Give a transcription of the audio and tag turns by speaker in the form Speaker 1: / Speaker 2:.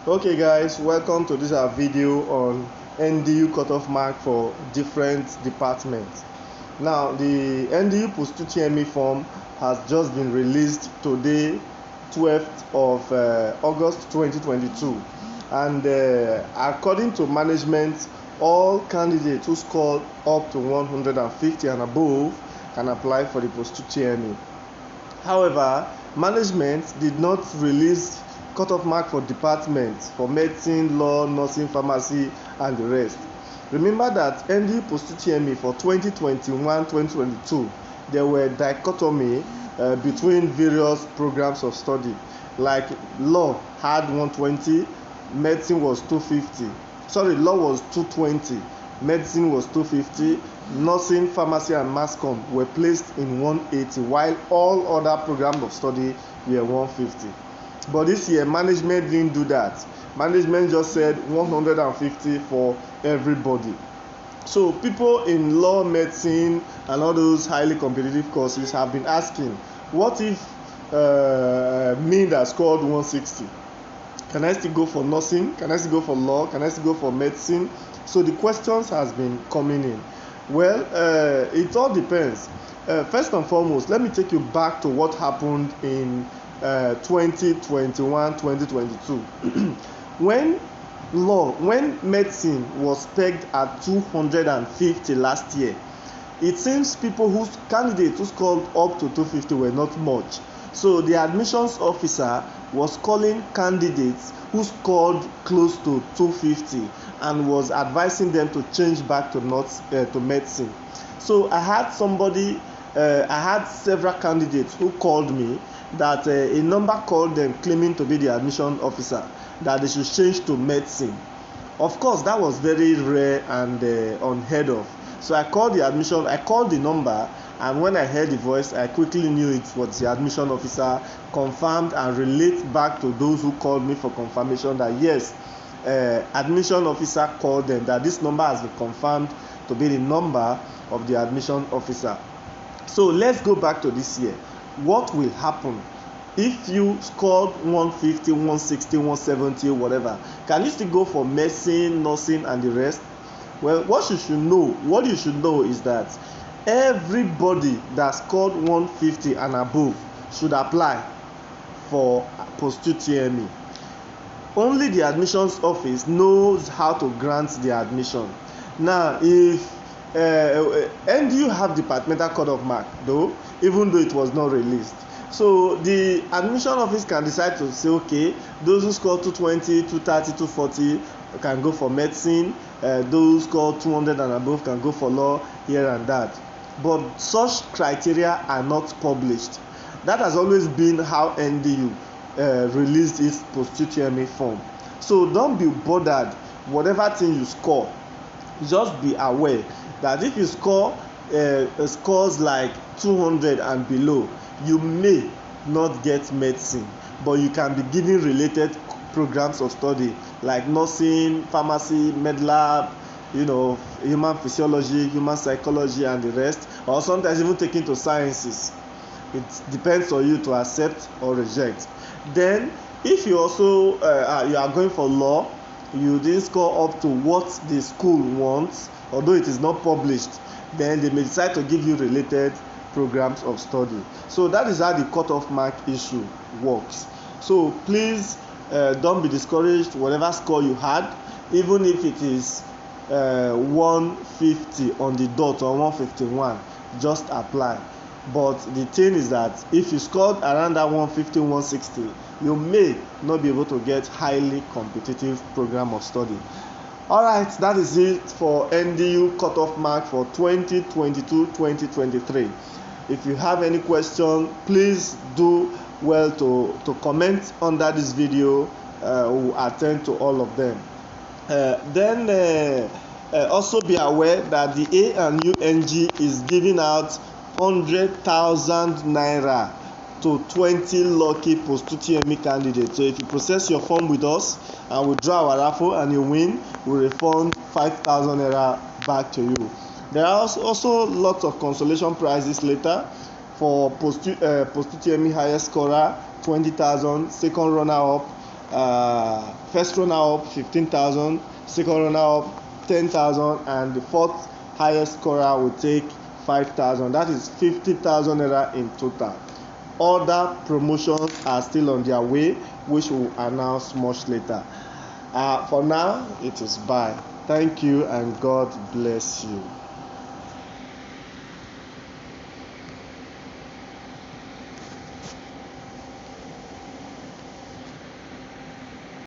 Speaker 1: Okay guys, welcome to this our video on NDU cutoff mark for different departments. Now the NDU post-UTME form has just been released today, 12th of August 2022, and according to management, all candidates who scored up to 150 and above can apply for the post-UTME. However, management did not release cutoff mark for departments for medicine, law, nursing, pharmacy, and the rest. Remember that ND post-UTME for 2021-2022, there were dichotomy between various programs of study. Like law had 120, medicine was 250. Sorry, law was 220, medicine was 250. Nursing, pharmacy, and mass comm were placed in 180, while all other programs of study were 150. But this year, management didn't do that. Management just said 150 for everybody. So people in law, medicine, and all those highly competitive courses have been asking, what if me that scored 160? Can I still go for nursing? Can I still go for law? Can I still go for medicine? So the questions has been coming in. Well, it all depends. First and foremost, let me take you back to what happened in 2021-2022. when medicine was pegged at 250 last year, it seems people whose candidates who scored up to 250 were not much. So the admissions officer was calling candidates who scored close to 250 and was advising them to change back to medicine. So I had several candidates who called me that a number called them claiming to be the admission officer that they should change to medicine. Of course, that was very rare and unheard of. So I called the number, and when I heard the voice, I quickly knew it was the admission officer, confirmed and relate back to those who called me for confirmation that yes, admission officer called them, that this number has been confirmed to be the number of the admission officer. So let's go back to this year. What will happen if you scored 150, 160, 170, whatever? Can you still go for medicine, nursing, and the rest? Well, what you should know is that everybody that scored 150 and above should apply for post-UTME. Only the admissions office knows how to grant the admission. Now, if NDU have departmental cutoff mark, even though it was not released, so the admission office can decide to say, okay, those who score 220, 230, 240 can go for medicine, those who score 200 and above can go for law, here and that. But such criteria are not published. That has always been how NDU released its post-UTME form. So don't be bothered whatever thing you score. Just be aware that if you score scores like 200 and below, you may not get medicine, but you can be given related programs of study like nursing, pharmacy, med lab, human physiology, human psychology, and the rest, or sometimes even taking to sciences. It depends on you to accept or reject. Then if you also you are going for law, you didn't score up to what the school wants, although it is not published, then they may decide to give you related programs of study. So that is how the cutoff mark issue works. So please don't be discouraged. Whatever score you had, even if it is 150 on the dot or 151, just apply. But the thing is that if you scored around that 150, 160, you may not be able to get highly competitive program of study. Alright, that is it for NDU cutoff mark for 2022-2023. If you have any question, please do well to comment under this video. We'll attend to all of them. Also be aware that the ANUNG is giving out 100,000 naira to 20 lucky post-UTME candidates. So if you process your form with us and we draw our raffle and you win, we refund 5,000 naira back to you. There are also lots of consolation prizes later for post-UTME highest scorer, 20,000, second runner-up, First runner up 15,000, second runner up 10,000, and the fourth highest scorer will take 5,000. That is 50,000 naira in total. Other promotions are still on their way, which we will announce much later. For now, it is bye. Thank you and God bless you.